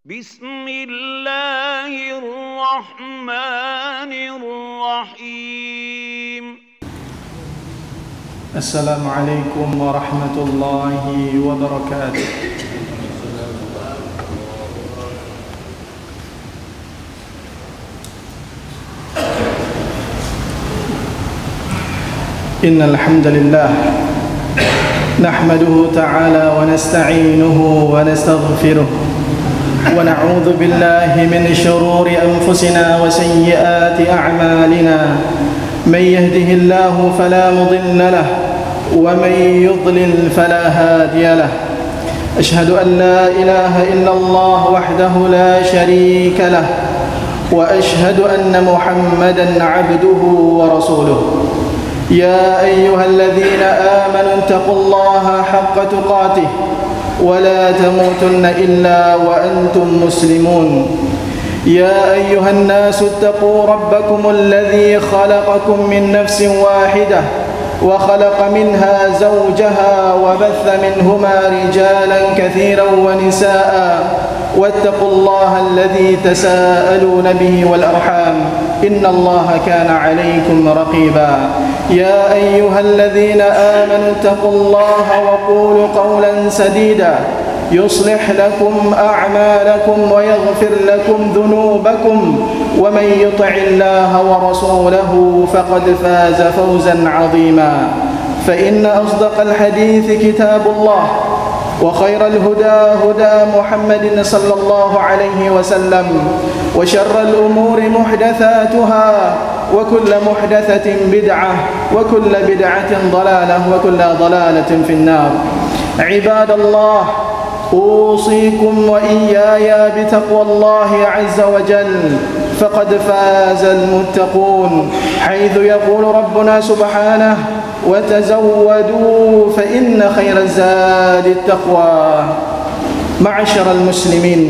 بسم الله الرحمن الرحيم. السلام عليكم ورحمة الله وبركاته. إن الحمد لله نحمده تعالى ونستعينه ونستغفره ونعوذ بالله من شرور أنفسنا وسيئات أعمالنا. من يهده الله فلا مضل له ومن يضلل فلا هادي له. أشهد أن لا إله إلا الله وحده لا شريك له وأشهد أن محمدا عبده ورسوله. يا أيها الذين آمنوا اتقوا الله حق تقاته ولا تموتن إلا وأنتم مسلمون. يا أيها الناس اتقوا ربكم الذي خلقكم من نفس واحدة وخلق منها زوجها وبث منهما رجالا كثيرا ونساء واتقوا الله الذي تساءلون به والأرحام إن الله كان عليكم رقيبا. يا أيها الذين آمنوا اتقوا الله وقولوا قولا سديدا يصلح لكم أعمالكم ويغفر لكم ذنوبكم ومن يطع الله ورسوله فقد فاز فوزا عظيما. فإن أصدق الحديث كتاب الله وخير الهدى هدى محمد صلى الله عليه وسلم وشر الأمور محدثاتها وكل محدثة بدعة وكل بدعة ضلالة وكل ضلالة في النار. عباد الله، أوصيكم وإياي بتقوى الله عز وجل فقد فاز المتقون، حيث يقول ربنا سبحانه: وتزودوا فإن خير الزاد التقوى. معشر المسlimin,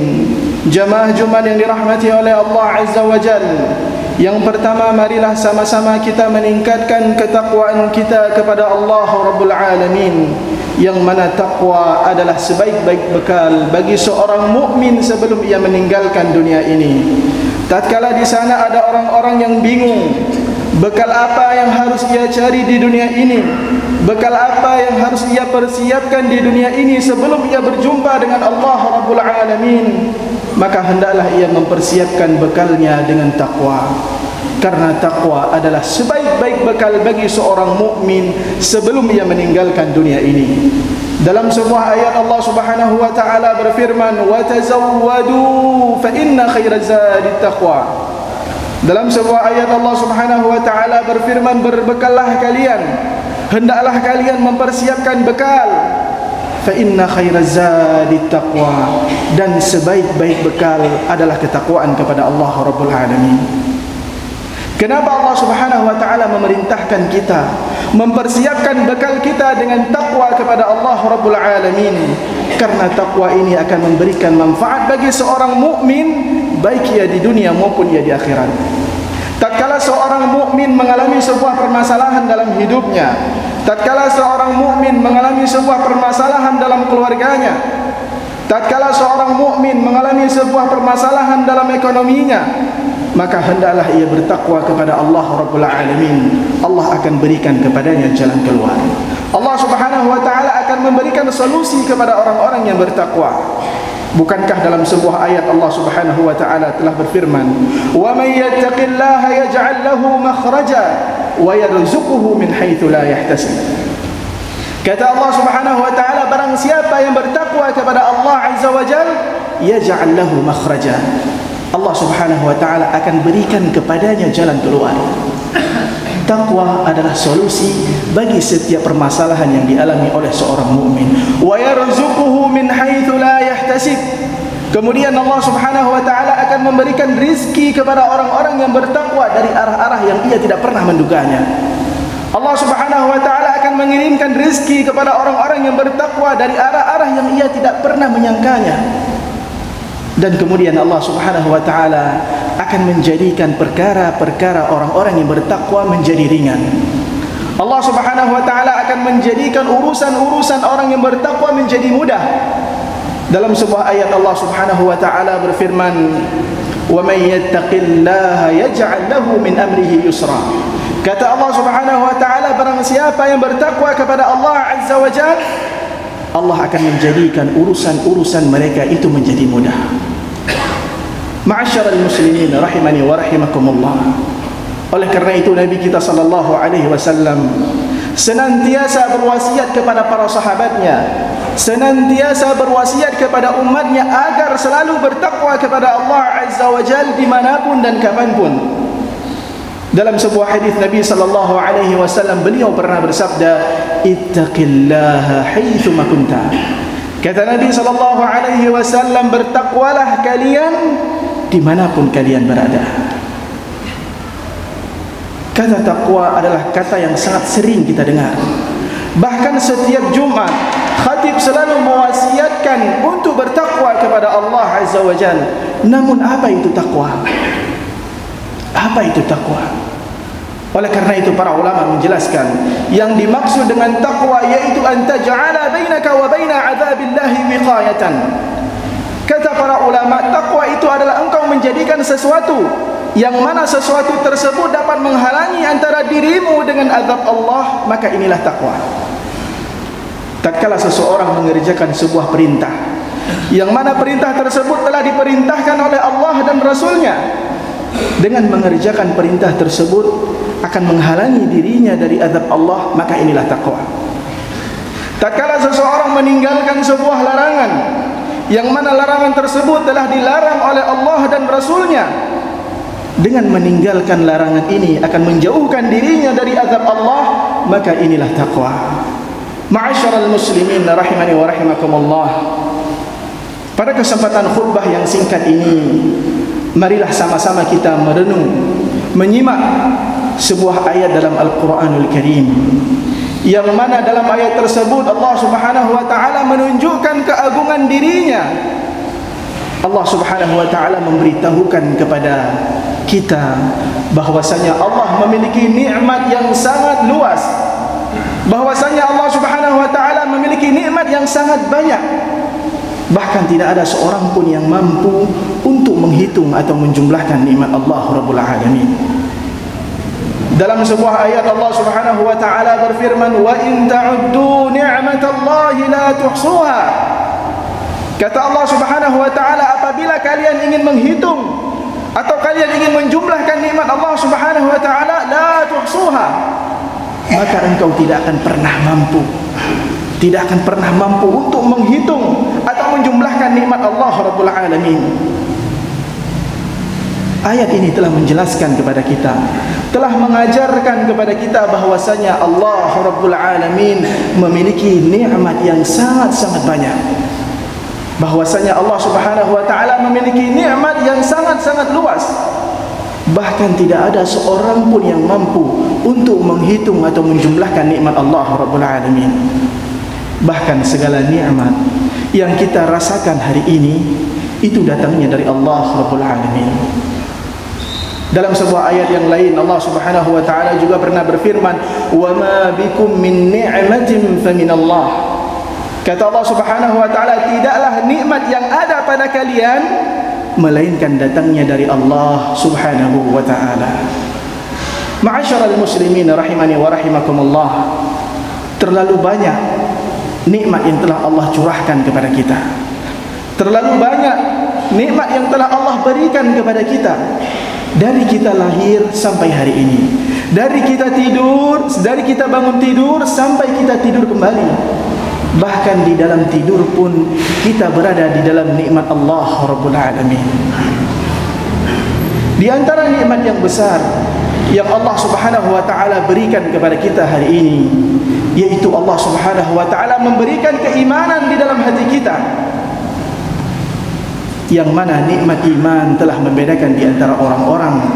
jamaah Jumat yang dirahmati oleh Allah Azza wa Jalla, yang pertama, marilah sama-sama kita meningkatkan ketakwaan kita kepada Allah Rabbul Alamin, yang mana takwa adalah sebaik-baik bekal bagi seorang mukmin sebelum ia meninggalkan dunia ini. Tatkala di sana ada orang-orang yang bingung bekal apa yang harus ia cari di dunia ini, bekal apa yang harus ia persiapkan di dunia ini sebelum ia berjumpa dengan Allah Rabbul Alamin, maka hendaklah ia mempersiapkan bekalnya dengan takwa. Karena takwa adalah sebaik-baik bekal bagi seorang mukmin sebelum ia meninggalkan dunia ini. Dalam sebuah ayat Allah Subhanahu wa taala berfirman: "Wa tazawwadu fa inna khairaz zadi taqwa." Dalam sebuah ayat Allah Subhanahu wa taala berfirman, berbekallah kalian, hendaklah kalian mempersiapkan bekal. Fa inna khairaz zadi taqwa, dan sebaik-baik bekal adalah ketakwaan kepada Allah Rabbul Alamin. Kenapa Allah Subhanahu wa taala memerintahkan kita mempersiapkan bekal kita dengan takwa kepada Allah Rabbul Alamin? Karena takwa ini akan memberikan manfaat bagi seorang mukmin, baik ia di dunia maupun ia di akhirat. Tatkala seorang mukmin mengalami sebuah permasalahan dalam hidupnya, tatkala seorang mukmin mengalami sebuah permasalahan dalam keluarganya, tatkala seorang mukmin mengalami sebuah permasalahan dalam ekonominya, maka hendaklah ia bertakwa kepada Allah Rabbul Alamin. Allah akan berikan kepadanya jalan keluar. Allah Subhanahu wa taala akan memberikan solusi kepada orang-orang yang bertakwa. Bukankah dalam sebuah ayat Allah Subhanahu wa taala telah berfirman, "Wa may yattaqillaha yaj'al lahu makhraja wa yarzuquhu min haitsu la yahtasib." Kata Allah Subhanahu wa taala, barang siapa yang bertakwa kepada Allah Azza wa Jalla, yaj'al lahu makhraja, Allah Subhanahu wa taala akan berikan kepadanya jalan keluar. Takwa adalah solusi bagi setiap permasalahan yang dialami oleh seorang mukmin. Wa yarzuquhu min haitsu la yahtasib. Kemudian Allah Subhanahu wa taala akan memberikan rizki kepada orang-orang yang bertakwa dari arah-arah yang ia tidak pernah menduganya. Allah Subhanahu wa taala akan mengirimkan rizki kepada orang-orang yang bertakwa dari arah-arah yang ia tidak pernah menyangkanya. Dan kemudian Allah Subhanahu wa taala akan menjadikan perkara-perkara orang-orang yang bertakwa menjadi ringan. Allah Subhanahu wa taala akan menjadikan urusan-urusan orang yang bertakwa menjadi mudah. Dalam sebuah ayat Allah Subhanahu wa taala berfirman, "Wa may yattaqillaha yaj'al lahu min amrihi yusra." Kata Allah Subhanahu wa taala, barang siapa yang bertakwa kepada Allah Azza wa Jalla, Allah akan menjadikan urusan-urusan mereka itu menjadi mudah. Ma'asyiral muslimin rahimani wa rahimakumullah. Oleh kerana itu Nabi kita sallallahu alaihi wasallam senantiasa berwasiat kepada para sahabatnya, senantiasa berwasiat kepada umatnya agar selalu bertakwa kepada Allah Azza wa Jalla dimanapun dan kapanpun. Dalam sebuah hadis Nabi sallallahu alaihi wasallam, beliau pernah bersabda, "Ittaqillaha haitsu ma kunta." Kata Nabi sallallahu alaihi wasallam, bertakwalah kalian dimanapun kalian berada. Kata takwa adalah kata yang sangat sering kita dengar. Bahkan setiap Jumat khatib selalu mewasiatkan untuk bertakwa kepada Allah Azza wa Jalla. Namun apa itu takwa? Apa itu takwa? Oleh karena itu para ulama menjelaskan, yang dimaksud dengan takwa yaitu an taj'ala bainaka wa baina 'adzabillahi wiqayatan. Kata para ulama, takwa itu adalah engkau menjadikan sesuatu yang mana sesuatu tersebut dapat menghalangi antara dirimu dengan azab Allah, maka inilah takwa. Tatkala seseorang mengerjakan sebuah perintah yang mana perintah tersebut telah diperintahkan oleh Allah dan Rasulnya, dengan mengerjakan perintah tersebut akan menghalangi dirinya dari azab Allah, maka inilah takwa. Tatkala seseorang meninggalkan sebuah larangan yang mana larangan tersebut telah dilarang oleh Allah dan Rasulnya, dengan meninggalkan larangan ini akan menjauhkan dirinya dari azab Allah, maka inilah takwa. Ma'asyiral muslimin rahimani wa rahimakumullah. Pada kesempatan khutbah yang singkat ini, marilah sama-sama kita merenung, menyimak sebuah ayat dalam Al-Quranul Karim, yang mana dalam ayat tersebut Allah Subhanahu wa taala menunjukkan keagungan dirinya. Allah Subhanahu wa taala memberitahukan kepada kita bahwasanya Allah memiliki nikmat yang sangat luas, bahwasanya Allah Subhanahu wa taala memiliki nikmat yang sangat banyak. Bahkan tidak ada seorang pun yang mampu untuk menghitung atau menjumlahkan nikmat Allah Rabbul Alamin. Dalam sebuah ayat Allah Subhanahu wa taala berfirman, "Wa in ta'uddu ni'matallahi la tuhsuha." Kata Allah Subhanahu wa taala, apabila kalian ingin menghitung atau kalian ingin menjumlahkan nikmat Allah Subhanahu wa taala, la tuhsuha, maka engkau tidak akan pernah mampu, tidak akan pernah mampu untuk menghitung atau menjumlahkan nikmat Allah Rabbul Alamin. Ayat ini telah menjelaskan kepada kita, telah mengajarkan kepada kita bahwasanya Allah Rabbul Alamin memiliki nikmat yang sangat-sangat banyak. Bahwasanya Allah Subhanahu wa taala memiliki nikmat yang sangat-sangat luas. Bahkan tidak ada seorang pun yang mampu untuk menghitung atau menjumlahkan nikmat Allah Rabbul Alamin. Bahkan segala nikmat yang kita rasakan hari ini itu datangnya dari Allah Rabbul Alamin. Dalam sebuah ayat yang lain Allah Subhanahu wa taala juga pernah berfirman, "Wa ma bikum min ni'matin faminallah." Kata Allah Subhanahu wa taala, tidaklah nikmat yang ada pada kalian melainkan datangnya dari Allah Subhanahu wa taala. Ma'asyiral muslimin rahimani wa rahimakumullah. Terlalu banyak nikmat yang telah Allah curahkan kepada kita. Terlalu banyak nikmat yang telah Allah berikan kepada kita. Dari kita lahir sampai hari ini, dari kita tidur, dari kita bangun tidur sampai kita tidur kembali, bahkan di dalam tidur pun kita berada di dalam nikmat Allah Rabbul Alamin. Di antara nikmat yang besar yang Allah Subhanahu wa taala berikan kepada kita hari ini, yaitu Allah Subhanahu wa taala memberikan keimanan di dalam hati kita, yang mana nikmat iman telah membedakan di antara orang-orang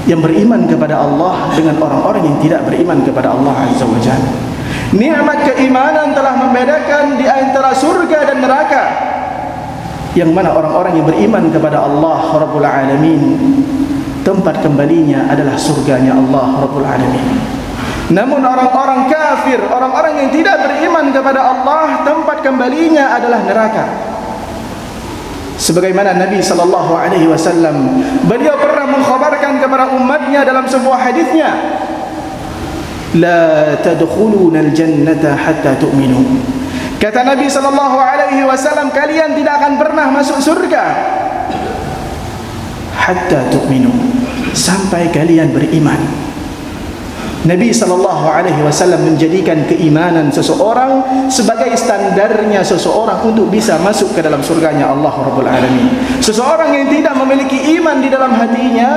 yang beriman kepada Allah dengan orang-orang yang tidak beriman kepada Allah Azza wa Jalla. Nikmat keimanan telah membedakan di antara surga dan neraka, yang mana orang-orang yang beriman kepada Allah Rabbul Alamin tempat kembalinya adalah surganya Allah Rabbul Alamin. Namun orang-orang kafir, orang-orang yang tidak beriman kepada Allah, tempat kembalinya adalah neraka. Sebagaimana Nabi SAW, beliau pernah mengkhabarkan kepada umatnya dalam sebuah hadisnya, la tadkhulunal jannata hatta tu'minu. Kata Nabi SAW, kalian tidak akan pernah masuk surga hatta tu'minu, sampai kalian beriman. Nabi SAW menjadikan keimanan seseorang sebagai standarnya seseorang untuk bisa masuk ke dalam surganya Allah Rabbul Alamin. Seseorang yang tidak memiliki iman di dalam hatinya,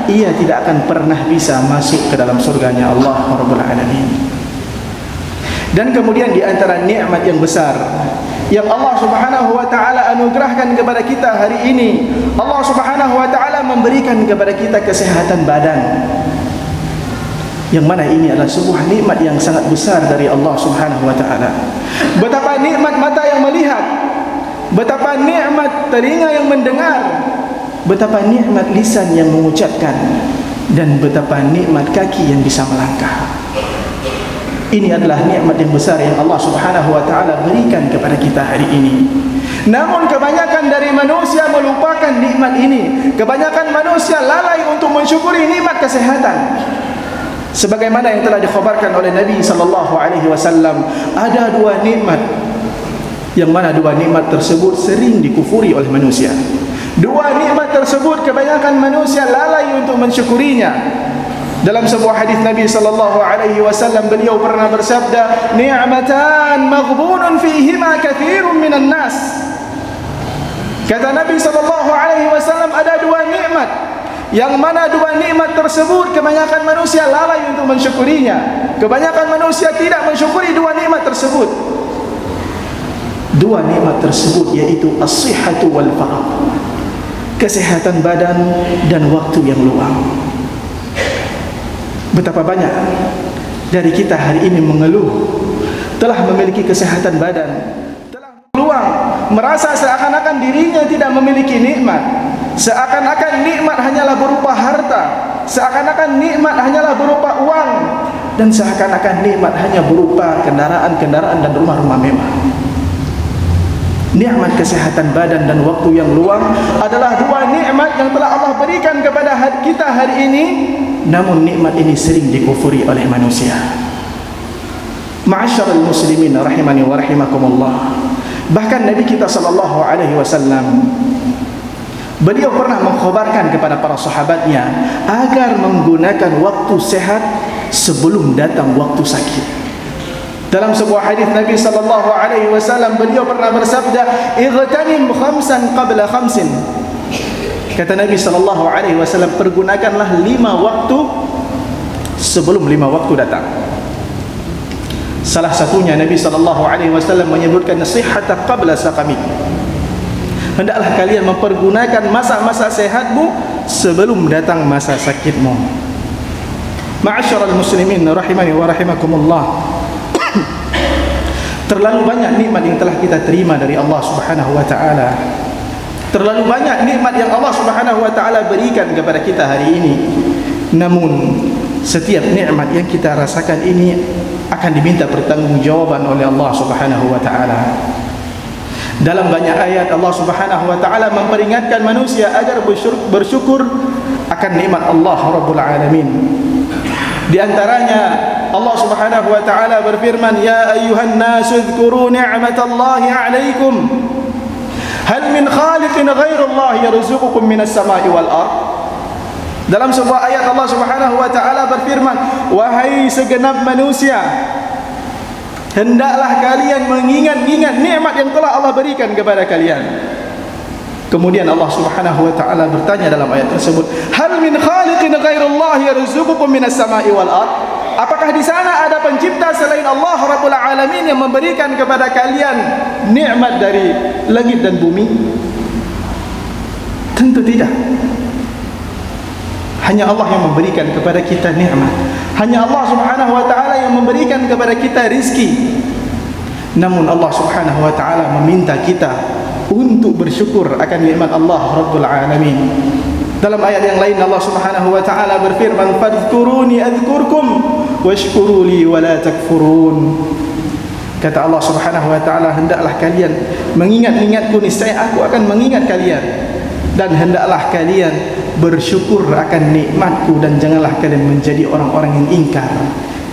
ia tidak akan pernah bisa masuk ke dalam surganya Allah Rabbul Alamin. Dan kemudian di antara nikmat yang besar yang Allah Subhanahu wa taala anugerahkan kepada kita hari ini, Allah Subhanahu wa taala memberikan kepada kita kesehatan badan. Yang mana ini adalah sebuah nikmat yang sangat besar dari Allah Subhanahu wa taala. Betapa nikmat mata yang melihat, betapa nikmat telinga yang mendengar, betapa nikmat lisan yang mengucapkan, dan betapa nikmat kaki yang bisa melangkah. Ini adalah nikmat yang besar yang Allah Subhanahu wa taala berikan kepada kita hari ini. Namun kebanyakan dari manusia melupakan nikmat ini. Kebanyakan manusia lalai untuk mensyukuri nikmat kesehatan. Sebagaimana yang telah dikhabarkan oleh Nabi SAW, ada dua nikmat yang mana dua nikmat tersebut sering dikufuri oleh manusia. Dua nikmat tersebut kebanyakan manusia lalai untuk mensyukurinya. Dalam sebuah hadis Nabi SAW, beliau pernah bersabda, ni'matan maghbunun fihima katsirun minan nas. Kata Nabi SAW, ada dua nikmat yang mana dua nikmat tersebut kebanyakan manusia lalai untuk mensyukurinya. Kebanyakan manusia tidak mensyukuri dua nikmat tersebut. Dua nikmat tersebut yaitu as-sihhatu wal faragh, kesehatan badan dan waktu yang luang. Betapa banyak dari kita hari ini mengeluh telah memiliki kesehatan badan, telah luang, merasa seakan-akan dirinya tidak memiliki nikmat. Seakan-akan nikmat hanyalah berupa harta, seakan-akan nikmat hanyalah berupa uang, dan seakan-akan nikmat hanya berupa kendaraan-kendaraan dan rumah-rumah mewah. Nikmat kesehatan badan dan waktu yang luang adalah dua nikmat yang telah Allah berikan kepada kita hari ini. Namun nikmat ini sering dikufuri oleh manusia. Ma'asyiral muslimin rahimani wa rahimakumullah. Bahkan Nabi kita SAW, beliau pernah mengkhabarkan kepada para sahabatnya agar menggunakan waktu sehat sebelum datang waktu sakit. Dalam sebuah hadis Nabi SAW, beliau pernah bersabda, "Igtanim khamsan qabla khamsin." Kata Nabi SAW, pergunakanlah 5 waktu sebelum 5 waktu datang. Salah satunya Nabi SAW menyebutkan nasihata qabla saqamik. Hendaklah kalian mempergunakan masa-masa sehatmu sebelum datang masa sakitmu. Ma'asyiral muslimin rahimani wa rahimakumullah. Terlalu banyak nikmat yang telah kita terima dari Allah Subhanahu wa taala. Terlalu banyak nikmat yang Allah Subhanahu wa taala berikan kepada kita hari ini. Namun setiap nikmat yang kita rasakan ini akan diminta pertanggungjawaban oleh Allah Subhanahu wa taala. Dalam banyak ayat Allah Subhanahu wa taala memperingatkan manusia agar bersyukur akan nikmat Allah Rabbul Alamin. Di antaranya Allah Subhanahu wa taala berfirman, "Ya ayyuhan nasu dzkuru ni'matallahi 'alaikum. Hal min khaliqin ghairullahi yarzuqukum minas sama'i wal ardh." Dalam sebuah ayat Allah Subhanahu wa taala berfirman, "Wahai segenap manusia, hendaklah kalian mengingat-ingat nikmat yang telah Allah berikan kepada kalian." Kemudian Allah Subhanahu wa taala bertanya dalam ayat tersebut, "Hal min khaliqin ghairullahi yarzuqukum minas sama'i wal ardh?" Apakah di sana ada pencipta selain Allah Rabbul Alamin yang memberikan kepada kalian nikmat dari langit dan bumi? Tentu tidak. Hanya Allah yang memberikan kepada kita nikmat. Hanya Allah Subhanahu wa taala yang memberikan kepada kita rizki. Namun Allah Subhanahu wa taala meminta kita untuk bersyukur akan nikmat Allah Rabbul Alamin. Dalam ayat yang lain Allah Subhanahu wa taala berfirman, "Fadhkuruni adzkurkum washkuru li wa la takfurun." Kata Allah Subhanahu wa taala, hendaklah kalian mengingat-ingatku, niscaya aku akan mengingat kalian, dan hendaklah kalian bersyukur akan nikmatku, dan janganlah kalian menjadi orang-orang yang ingkar.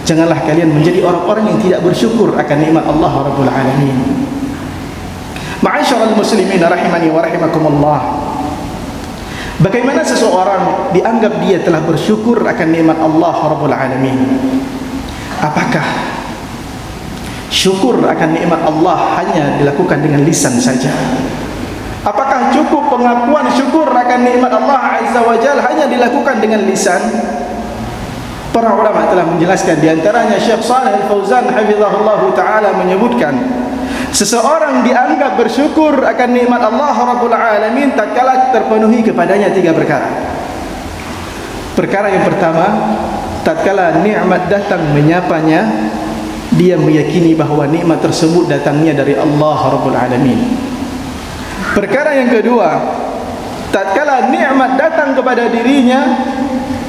Janganlah kalian menjadi orang-orang yang tidak bersyukur akan nikmat Allah Rabbul Alamin. Ma'asyiral muslimin rahimani wa rahimakumullah. Bagaimana seseorang dianggap dia telah bersyukur akan nikmat Allah Rabbul Alamin? Apakah syukur akan nikmat Allah hanya dilakukan dengan lisan saja? Apakah cukup pengakuan syukur akan nikmat Allah Azza wa Jalla hanya dilakukan dengan lisan? Para ulama telah menjelaskan, di antaranya Syekh Shalih Al-Fauzan hafizahullah taala menyebutkan, seseorang dianggap bersyukur akan nikmat Allah Rabbul Alamin tatkala terpenuhi kepadanya 3 perkara. Perkara yang pertama, tatkala nikmat datang menyapanya, dia meyakini bahawa nikmat tersebut datangnya dari Allah Rabbul Alamin. Perkara yang kedua, tatkala nikmat datang kepada dirinya,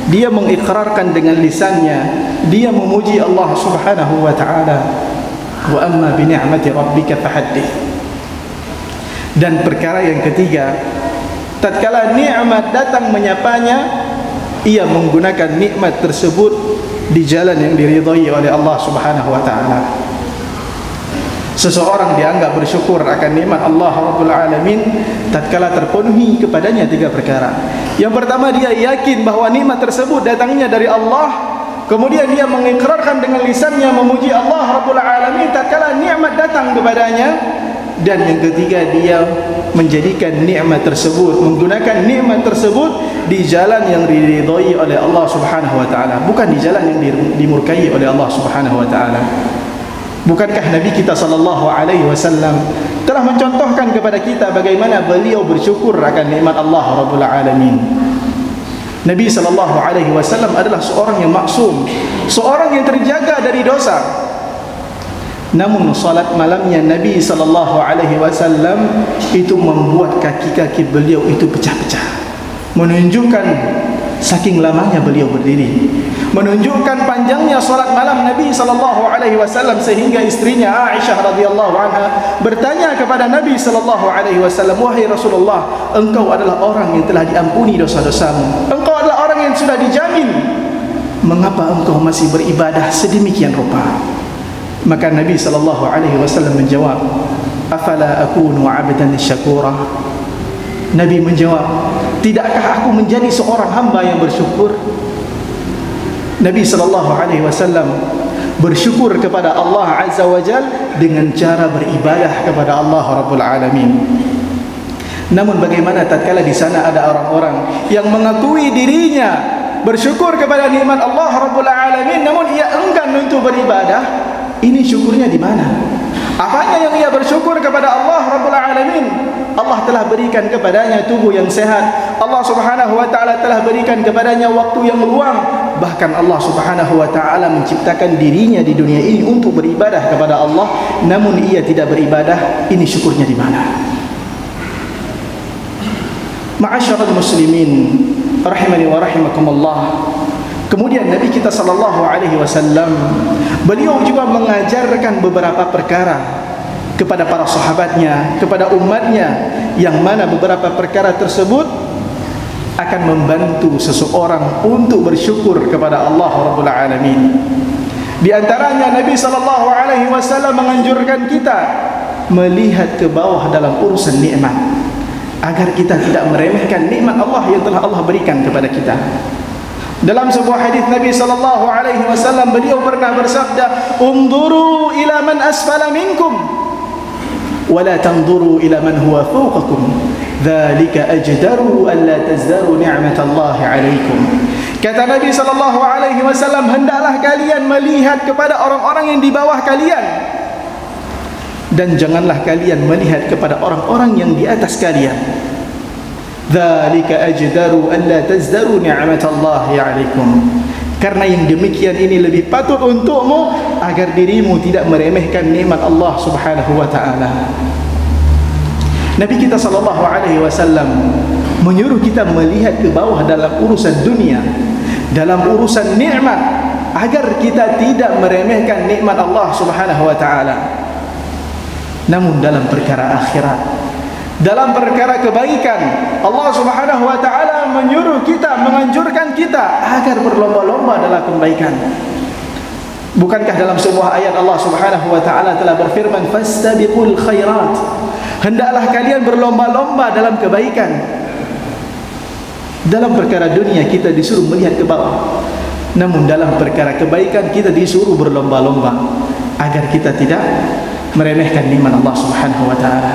dia mengikrarkan dengan lisannya, dia memuji Allah Subhanahu wa taala. Wa amma bi ni'mati rabbika fahaddits. Dan perkara yang ketiga, tatkala nikmat datang menyapanya, ia menggunakan nikmat tersebut di jalan yang diridhai oleh Allah Subhanahu wa taala. Seseorang dianggap bersyukur akan nikmat Allah Rabbul Alamin tatkala terpenuhi kepadanya 3 perkara. Yang pertama, dia yakin bahawa nikmat tersebut datangnya dari Allah. Kemudian dia mengikrarkan dengan lisannya memuji Allah Rabbul Alamin tatkala nikmat datang kepadanya. Dan yang ketiga, dia menjadikan nikmat tersebut, menggunakan nikmat tersebut di jalan yang diridhai oleh Allah Subhanahu wa taala, bukan di jalan yang dimurkai oleh Allah Subhanahu wa taala. Bukankah Nabi kita sallallahu alaihi wasallam telah mencontohkan kepada kita bagaimana beliau bersyukur akan nikmat Allah Rabbul Alamin? Nabi sallallahu alaihi wasallam adalah seorang yang maksum, seorang yang terjaga dari dosa. Namun salat malamnya Nabi sallallahu alaihi wasallam itu membuat kaki-kaki beliau itu pecah-pecah, menunjukkan saking lamanya beliau berdiri, menunjukkan panjangnya salat malam Nabi sallallahu alaihi wasallam, sehingga istrinya Aisyah radhiyallahu anha bertanya kepada Nabi sallallahu alaihi wasallam, "Wahai Rasulullah, engkau adalah orang yang telah diampuni dosa-dosamu, engkau adalah orang yang sudah dijamin, mengapa engkau masih beribadah sedemikian rupa?" Maka Nabi sallallahu alaihi wasallam menjawab, "Afala akunu 'abdan syakura?" Nabi menjawab, "Tidakkah aku menjadi seorang hamba yang bersyukur?" Nabi sallallahu alaihi wasallam bersyukur kepada Allah Azza wa Jalla dengan cara beribadah kepada Allah Rabbul Alamin. Namun bagaimana tatkala di sana ada orang-orang yang mengakui dirinya bersyukur kepada nikmat Allah Rabbul Alamin, namun ia enggan untuk beribadah? Ini syukurnya di mana? Apanya yang ia bersyukur kepada Allah Rabbul Alamin? Allah telah berikan kepadanya tubuh yang sehat. Allah Subhanahu wa taala telah berikan kepadanya waktu yang luang. Bahkan Allah Subhanahu wa taala menciptakan dirinya di dunia ini untuk beribadah kepada Allah, namun ia tidak beribadah. Ini syukurnya di mana? Ma'asyiral muslimin rahimani wa rahimakumullah. Kemudian Nabi kita sallallahu alaihi wasallam beliau juga mengajarkan beberapa perkara kepada para sahabatnya, kepada umatnya, yang mana beberapa perkara tersebut akan membantu seseorang untuk bersyukur kepada Allah Rabbul Alamin. Di antaranya Nabi sallallahu alaihi wasallam menganjurkan kita melihat ke bawah dalam urusan nikmat, agar kita tidak meremehkan nikmat Allah yang telah Allah berikan kepada kita. Dalam sebuah hadis Nabi sallallahu alaihi wasallam beliau pernah bersabda, "Unduru ila man asfala minkum wa la tanzuru ila man huwa fawqakum. Dzalika ajdaru an la tazdaru ni'matallahi 'alaikum." Kata Nabi sallallahu alaihi wasallam, hendaklah kalian melihat kepada orang-orang yang di bawah kalian, dan janganlah kalian melihat kepada orang-orang yang di atas kalian. Dzalika ajdaru an la tazdaru ni'matallahi 'alaikum. Karena yang demikian ini lebih patut untukmu agar dirimu tidak meremehkan nikmat Allah Subhanahu wa taala. Nabi kita sallallahu alaihi wasallam menyuruh kita melihat ke bawah dalam urusan dunia, dalam urusan nikmat, agar kita tidak meremehkan nikmat Allah Subhanahu wa taala. Namun dalam perkara akhirat, dalam perkara kebaikan, Allah Subhanahu wa taala menyuruh kita, menganjurkan kita agar berlomba-lomba dalam kebaikan. Bukankah dalam sebuah ayat Allah Subhanahu wa taala telah berfirman, fastabiqul khairat, hendaklah kalian berlomba-lomba dalam kebaikan. Dalam perkara dunia kita disuruh melihat ke bawah, namun dalam perkara kebaikan kita disuruh berlomba-lomba agar kita tidak meremehkan nikmat Allah Subhanahu wa taala.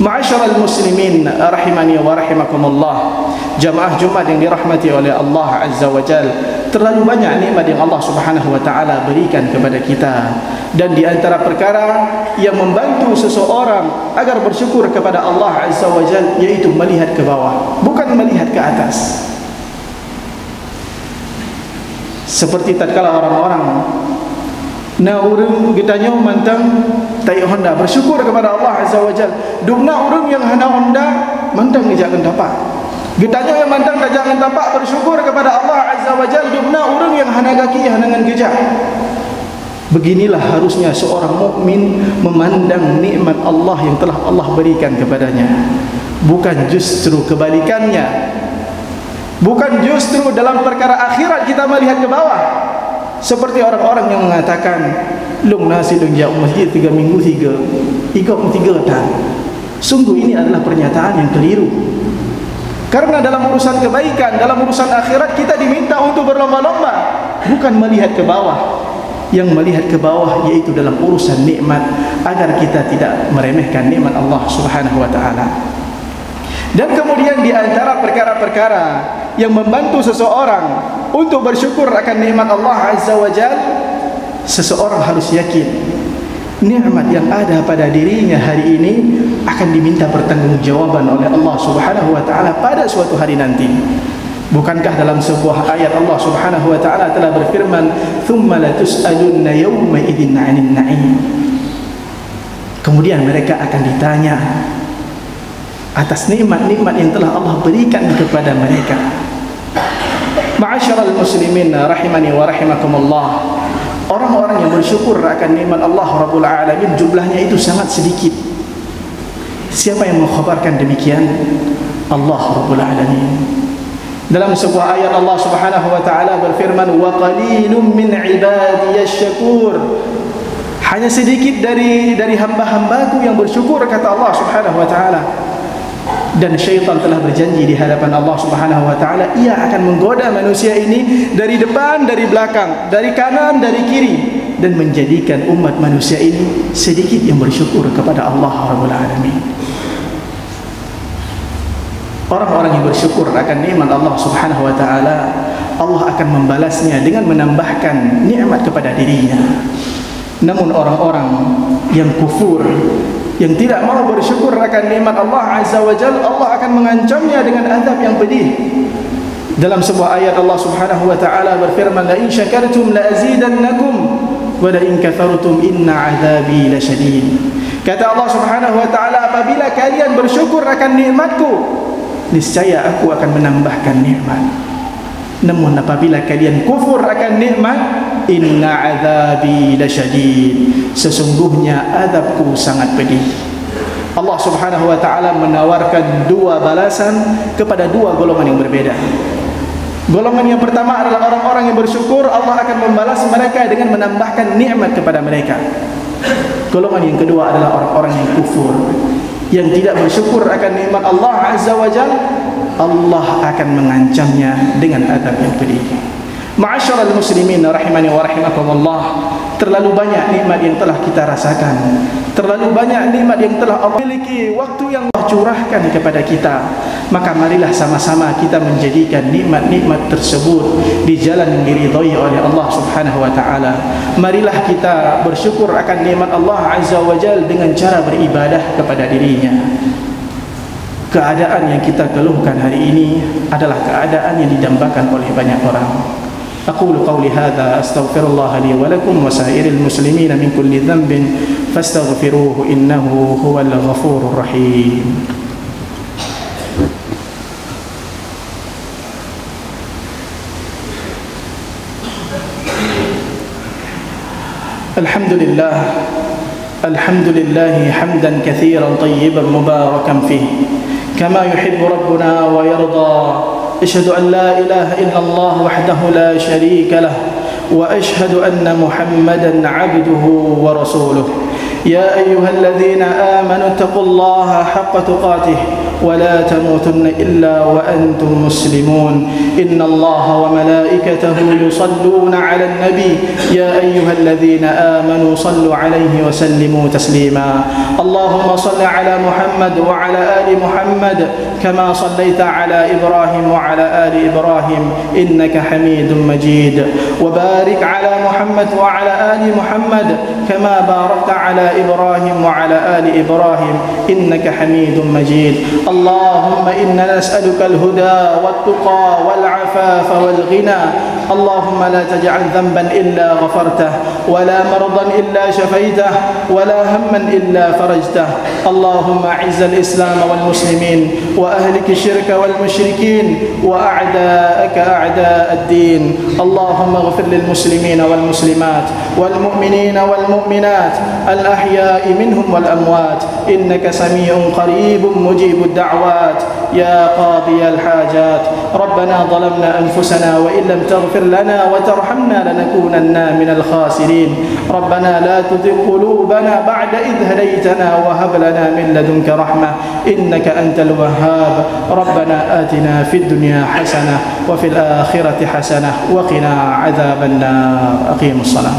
Ma'asyiral muslimin rahimani wa rahimakumullah, jamaah Jumat yang dirahmati oleh Allah Azza wa Jalla, terlalu banyak nikmat yang Allah Subhanahu wa taala berikan kepada kita, dan di antara perkara yang membantu seseorang agar bersyukur kepada Allah Azza wa Jalla yaitu melihat ke bawah, bukan melihat ke atas. Seperti tatkala orang-orang na urang getanya mantang tai honda bersyukur kepada Allah Azza wa Jalla, dugna urang yang hana honda mantang jangan dapat. Getanya yang mantang jangan dapat bersyukur kepada Allah Azza wa Jalla, dugna urang yang hana gaki hanangan gejak. Beginilah harusnya seorang mukmin memandang nikmat Allah yang telah Allah berikan kepadanya, bukan justru kebalikannya. Bukan justru dalam perkara akhirat kita melihat ke bawah, seperti orang-orang yang mengatakan lung nasi lung jauh masjid 3 minggu 3 tahun. Sungguh ini adalah pernyataan yang keliru. Karena dalam urusan kebaikan, dalam urusan akhirat kita diminta untuk berlomba-lomba, bukan melihat ke bawah. Yang melihat ke bawah yaitu dalam urusan nikmat, agar kita tidak meremehkan nikmat Allah Subhanahu wa taala. Dan kemudian di antara perkara-perkara yang membantu seseorang untuk bersyukur akan nikmat Allah Azza wa Jalla, seseorang harus yakin nikmat yang ada pada dirinya hari ini akan diminta pertanggungjawaban oleh Allah Subhanahu wa taala pada suatu hari nanti. Bukankah dalam sebuah ayat Allah Subhanahu wa taala telah berfirman, "Tsumma latus'alunna yawma idzin 'anil na'im." Kemudian mereka akan ditanya atas nikmat-nikmat yang telah Allah berikan kepada mereka. Ma'asyiral muslimin rahimani wa rahimakumullah, orang-orang yang bersyukur akan nikmat Allah Rabbul Alamin jumlahnya itu sangat sedikit. Siapa yang mengkhabarkan demikian? Allah Rabbul Alamin. Dalam sebuah ayat Allah Subhanahu wa taala berfirman, "Wa qalilum min ibadiyasy syakur." Hanya sedikit dari hamba-hambaku yang bersyukur, kata Allah Subhanahu wa taala. Dan syaitan telah berjanji di hadapan Allah Subhanahu wa taala, ia akan menggoda manusia ini dari depan, dari belakang, dari kanan, dari kiri, dan menjadikan umat manusia ini sedikit yang bersyukur kepada Allah Rabbul Alamin. Orang-orang yang bersyukur akan nikmat Allah Subhanahu wa taala, Allah akan membalasnya dengan menambahkan nikmat kepada dirinya. Namun orang-orang yang kufur, yang tidak mau bersyukur akan nikmat Allah Azza wa Jalla, Allah akan mengancamnya dengan azab yang pedih. Dalam sebuah ayat Allah Subhanahu wa taala berfirman, "La in syakartum la azidannakum wa la in kafartum inna 'adzabi lasyadid." Kata Allah Subhanahu wa taala, apabila kalian bersyukur akan nikmatku, niscaya aku akan menambahkan nikmat. Namun apabila kalian kufur akan nikmat, inna 'adzabi lasyadid, sesungguhnya azabku sangat pedih. Allah Subhanahu wa taala menawarkan dua balasan kepada dua golongan yang berbeda. Golongan yang pertama adalah orang-orang yang bersyukur, Allah akan membalas mereka dengan menambahkan nikmat kepada mereka. Golongan yang kedua adalah orang-orang yang kufur, yang tidak bersyukur akan nikmat Allah Azza wa Jalla, Allah akan mengancamnya dengan azab yang pedih. Ma'asyiral muslimin rahimani wa rahimakumullah, terlalu banyak nikmat yang telah kita rasakan, terlalu banyak nikmat yang telah Allah miliki, waktu yang Allah curahkan kepada kita. Maka marilah sama-sama kita menjadikan nikmat-nikmat tersebut di jalan yang diridhai oleh Allah Subhanahu wa taala. Marilah kita bersyukur akan nikmat Allah Azza wa Jalla dengan cara beribadah kepada dirinya. Keadaan yang kita keluhkan hari ini adalah keadaan yang didambakan oleh banyak orang. Aqulu qawli hadza astaghfirullah li wa lakum wa sa'iril muslimin min kulli dhanbin fastaghfiruhu innahu huwal ghafurur rahim. Alhamdulillah الحمد لله حمدا كثيرا طيبا مباركا فيه كما يحب ربنا ويرضى. أشهد أن لا إله إلا الله وحده لا شريك له، وأشهد أن محمدا عبده ورسوله. يا أيها الذين آمنوا اتقوا الله حق تقاته ولا تموتن إلا وأنتم مسلمون. إن الله وملائكته يصلون على النبي يا أيها الذين آمنوا صلوا عليه وسلموا تسليما. اللهم صل على محمد وعلى آل محمد كما صليت على إبراهيم وعلى آل إبراهيم إنك حميد مجيد. وبارك على محمد وعلى آل محمد كما باركت على إبراهيم وعلى آل إبراهيم إنك حميد مجيد. اللهم إنا نسألك الهدى والتقى والعفاف والغنى. اللهم لا تجعل ذنبا إلا غفرته، ولا مرضا إلا شفيته، ولا هما إلا فرجته. اللهم أعز الإسلام والمسلمين، وأهلك الشرك والمشركين، وأعداءك أعداء الدين. اللهم اغفر للمسلمين والمسلمات والمؤمنين والمؤمنات الأحياء منهم والأموات، إنك سميع قريب مجيب الدعوات يا قاضي الحاجات. ربنا ظلمنا أنفسنا وإن لم تغفر لنا وترحمنا لنكونن من الخاسرين. ربنا لا تزغ قلوبنا بعد إذ هديتنا وهب لنا من لدنك رحمة إنك أنت الوهاب. ربنا آتنا في الدنيا حسنة وفي الآخرة حسنة وقنا عذاب النار. أقيموا الصلاة.